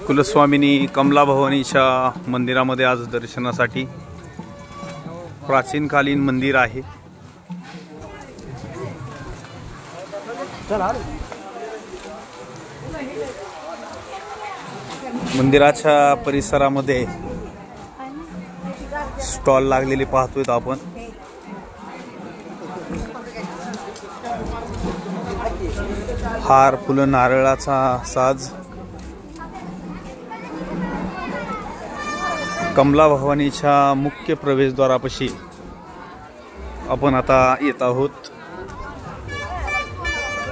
कुलस्वामिनी कमला भवानीच्या मंदिरामध्ये आज दर्शनासाठी प्राचीनकालीन मंदिर आहे। मंदिराच्या परिसरामध्ये स्टॉल लागलेले पाहतोय आपण। हार, फुलं, नारळाचा साज कमला भवानीच्या मुख्य प्रवेशद्वारापाशी आपण आता येत आहोत।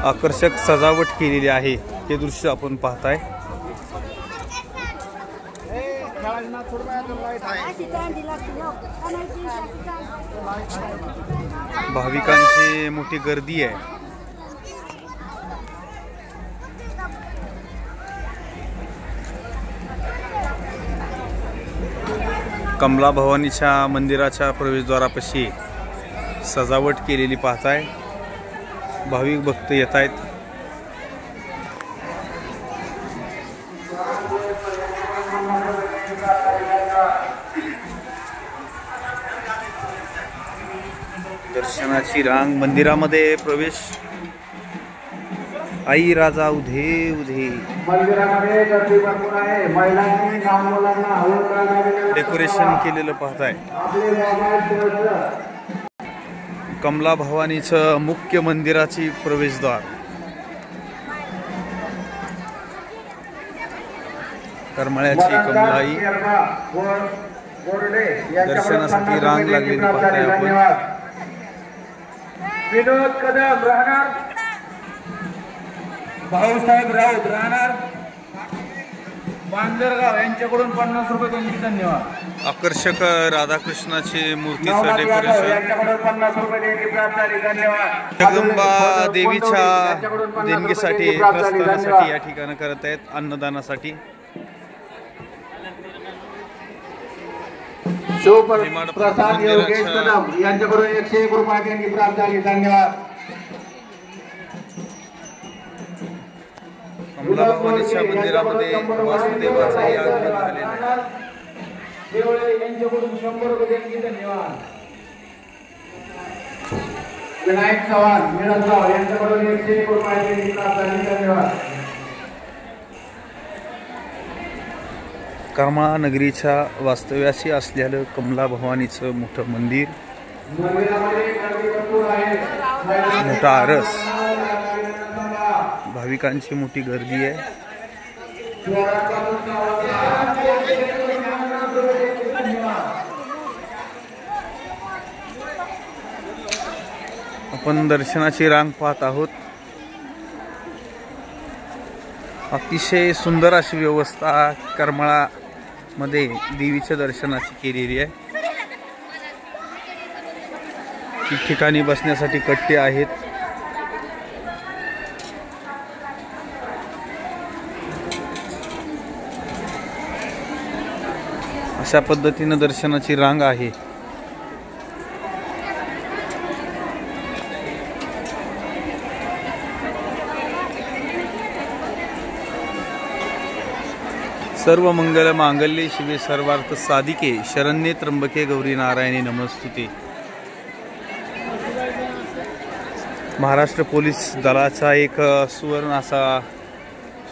आकर्षक सजावट केलेली आहे, हे दृश्य आपण पाहताय। भाविकांची मोठी गर्दी आहे। कमला भवानीच्या मंदिराच्या प्रवेशद्वारापाशी सजावट केलेली पाहताय। भाविक भक्त येत आहेत। दर्शनाची रांग, मंदिरामध्ये प्रवेश। आई राजा उधे उधे। मंदिरामध्ये गर्दी भरपूर आहे। महिलांनी लहान मुलांना हळद डेकोरेशन केलेलं पाहताय। कमला भवानीचं मुख्य मंदिराची प्रवेशद्वार। करमाळ्याची कमलाई दर्शनासाठी रांग लागलेली पाहताय आपण। विनोद कदम राहणार, भाऊसाहेब राऊत राहणार बांजरगाव यांच्याकडून 50 रुपये त्यांची धन्यवाद। आकर्षक राधाकृष्णाची मूर्तीचं डेकोरेशन। यांच्याकडून 50 रुपये देणगी प्राप्त झाली, धन्यवाद। जगदंबा देवीच्या देणगीसाठी प्रस्थानासाठी या ठिकाणी करत आहेत, अन्नदानासाठी। प्रसाद योगेश कदम यांच्याकडून 101 रुपये देणगी प्राप्त झाली, धन्यवाद। कमला भवानीच्या मंदिरामध्ये वासुदेवाचाही आगमन झालेलं आहे। यांच्याकडून 100 रुपये देणगी, धन्यवाद। विनायक चव्हाण मिळतगाव यांच्याकडून 101 रुपये देणगी प्राप्त झाली, धन्यवाद। करमाळा नगरीच्या वास्तव्याशी असलेलं कमला भवानीचं मोठं मंदिर, मोठा आरस, भाविकांची मोठी गर्दी आहे। आपण दर्शनाची रांग पाहत आहोत। अतिशय सुंदर अशी व्यवस्था करमाळा मध्ये देवीच्या दर्शनाची केलेली आहे। ठिकठिकाणी बसण्यासाठी कट्टे आहेत। अशा पद्धतीने दर्शनाची रांग आहे। सर्व मंगल मांगल्ये शिवे सर्वार्थ साधिके शरण्ये त्र्यंबके गौरी नारायणी नमस्तुते। महाराष्ट्र पोलीस दलाचा एक सुवर्ण असा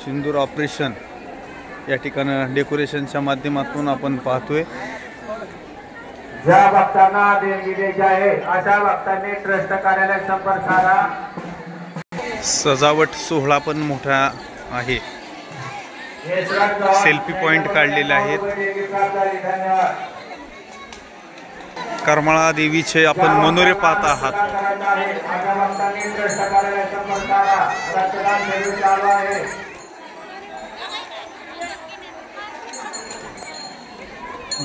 सिंदूर ऑपरेशन या ठिकाणी डेकोरेशनच्या माध्यमातून आपण पाहतोय। ज्या भक्तांना देणगी द्यायची आहे अशा भक्तांनी ट्रस्ट कार्यालयात संपर्क करा। सजावट सोहळा पण मोठा आहे। सेल्फी पॉइंट काढलेले आहेत। करमाळा देवीचे आपण मनोरे पाहत आहात।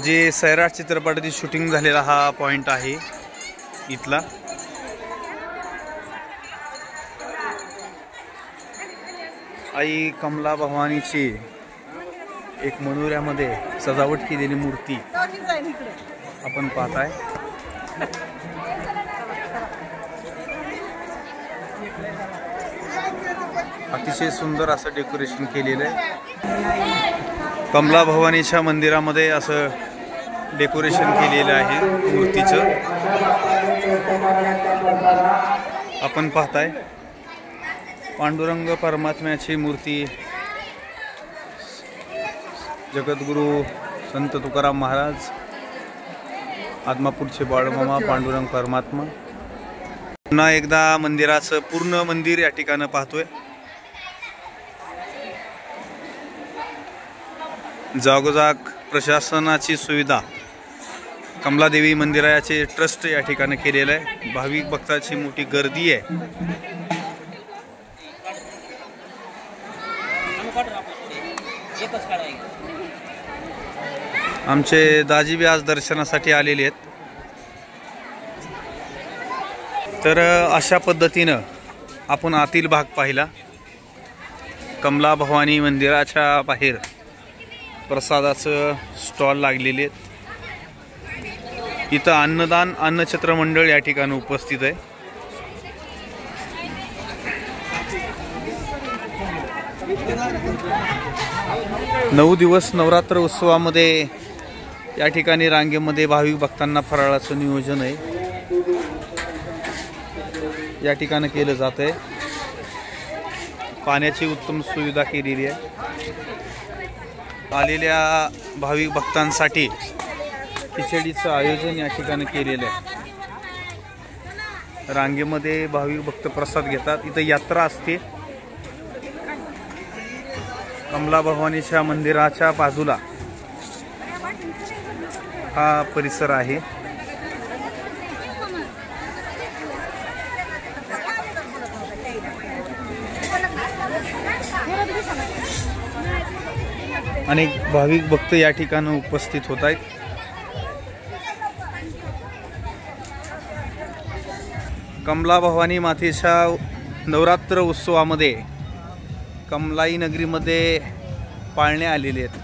जे सैराट चित्रपटाची शूटिंग झालेला हा पॉइंट आहे इथला। आई कमला भवानीची एक मनोऱ्यामध्ये सजावट केलेली मूर्ती आपण पाहताय। अतिशय सुंदर असं डेकोरेशन केलेलं आहे। कमला भवानीच्या मंदिरामध्ये असं डेकोरेशन केलेलं आहे मूर्तीचं। आपण पाहताय पांडुरंग परमात्म्याची मूर्ती, जगद्गुरु संत तुकाराम महाराज, आदमापूरचे बाळमामा पांडुरंग परमात्मा। पुन्हा एकदा मंदिराचं पूर्ण मंदिर या ठिकाणी पाहतोय। जागोजाग प्रशासनाची सुविधा कमलादेवी मंदिराचे ट्रस्ट या ठिकाणी केलेलं आहे। भाविक भक्तांची मोठी गर्दी आहे। आमचे दाजी बी आज दर्शनासाठी आलेले आहेत। तर अशा पद्धतीनं आपण आतील भाग पाहिला। कमला भवानी मंदिराच्या बाहेर प्रसादाचं स्टॉल लागलेले आहेत। इथं अन्नदान अन्नछत्र मंडळ या ठिकाणी उपस्थित आहे। नऊ दिवस नवरात्र उत्सवामध्ये या ठिकाणी रांगेमध्ये भाविक भक्तांना फराळाचं नियोजन आहे या ठिकाणी केलं जात आहे। पाण्याची उत्तम सुविधा केलेली आहे। आलेल्या भाविक भक्तांसाठी खिचडीचं आयोजन या ठिकाणी केलेलं आहे। रांगेमध्ये भाविक भक्त प्रसाद घेतात। इथं यात्रा असते। कमला भवानीच्या मंदिराच्या बाजूला हा परिसर आहे। अनेक भाविक भक्त या ठिकाणी उपस्थित होत आहेत। कमला भवानी मातेच्या नवरात्र उत्सवामध्ये कमलाई नगरीमध्ये पाळणे आलेले आहेत।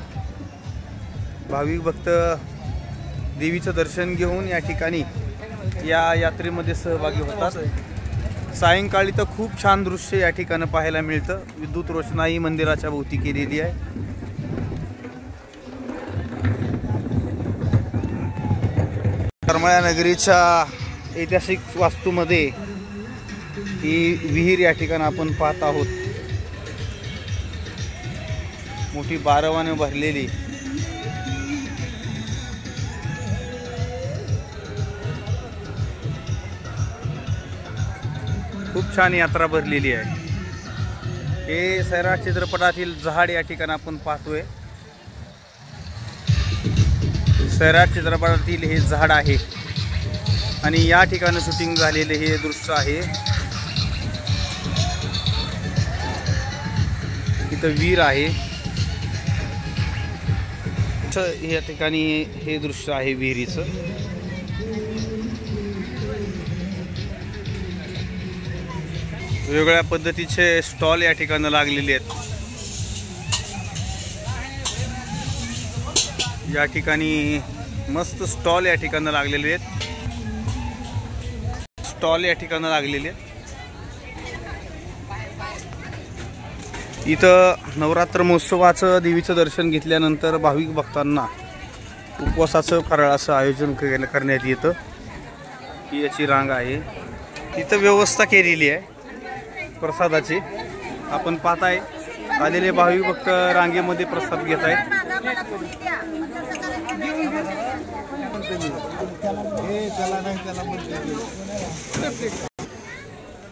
भाविक भक्त देवीचं दर्शन घेऊन या ठिकाणी या यात्रेमध्ये सहभागी होतात। सायंकाळी तर खूप छान दृश्य या ठिकाणी पाहायला मिळतं। विद्युत रोषणाई मंदिराच्या भोवती केलेली आहे। करमाळा नगरीच्या ऐतिहासिक वास्तूमध्ये ही विहीर या ठिकाणी आपण पाहत आहोत। मोठी बारवाने भरलेली खूप छान यात्रा भरलेली आहे। हे सैराट चित्रपटातील जहाड या ठिकाणी आपण पाहतोय। सैराट चित्रपटातील हे झाड आहे आणि या ठिकाणी शूटिंग झालेले हे दृश्य आहे। इथं वीर आहे। या ठिकाणी हे दृश्य आहे विहिरीचं। वेगवेगळ्या पद्धतीचे स्टॉल या ठिकाणी लागलेले आहेत। या ठिकाणी मस्त स्टॉल या ठिकाणी लागलेले आहेत। स्टॉल या ठिकाणी लागलेले आहेत। इथं नवरात्र महोत्सवाचं देवीचं दर्शन घेतल्यानंतर भाविक भक्तांना उपवासाचं फराळाचं आयोजन करण्यात येतं। ही याची रांग आहे। इथं व्यवस्था केलेली आहे प्रसादाची। आपण पाहताय आलेले भाविक भक्त रांगेमध्ये प्रसाद घेत आहेत।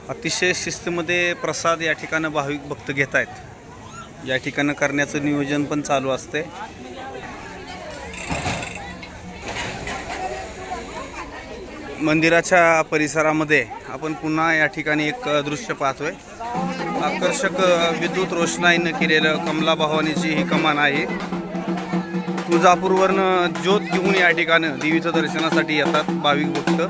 अतिशय शिस्तीमध्ये प्रसाद या ठिकाणी भाविक भक्त घेत आहेत। या ठिकाणी करण्याचं नियोजन पण चालू असते। मंदिराच्या परिसरामध्ये आपण पुन्हा या ठिकाणी एक दृश्य पाहतोय। आकर्षक विद्युत रोषणाईने केलेलं कमला भवानीची ही कमान आहे। तुळजापूरवरून ज्योत घेऊन या ठिकाणी देवीच्या दर्शनासाठी येतात भाविक भक्त।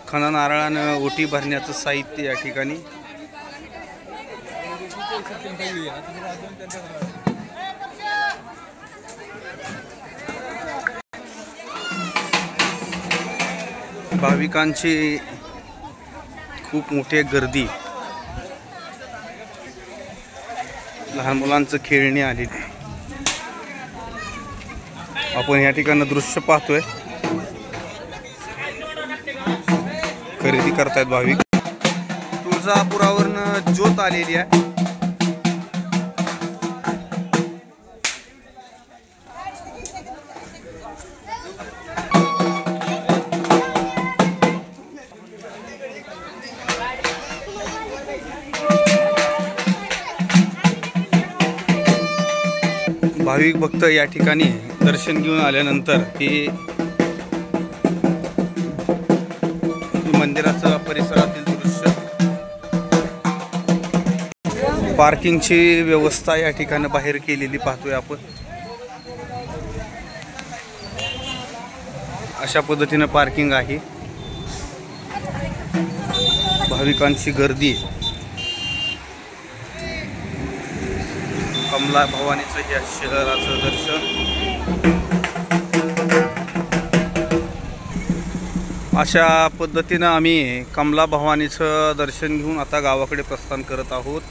खणा नारळानं ओटी भरण्याचं साहित्य या ठिकाणी। भाविकांची खूप मोठी गर्दी, लहान मुलांचं खेळणी आलेली आपण या ठिकाणी दृश्य पाहतोय। खरेदी करतायत भाविक। तुळजापुरावरनं ज्योत आलेली आहे। भाविक भक्त या ठिकाणी दर्शन घेऊन आल्यानंतर ही मंदिराचं परिसरातील दृश्य, पार्किंगची व्यवस्था या ठिकाणी बाहेर केलेली पाहतोय आपण। अशा पद्धतीने पार्किंग आहे। भाविकांची गर्दी, कमला भवानीचं या शहराचं दर्शन। अशा पद्धतीनं आम्ही कमला भवानीचं दर्शन घेऊन आता गावाकडे प्रस्थान करत आहोत।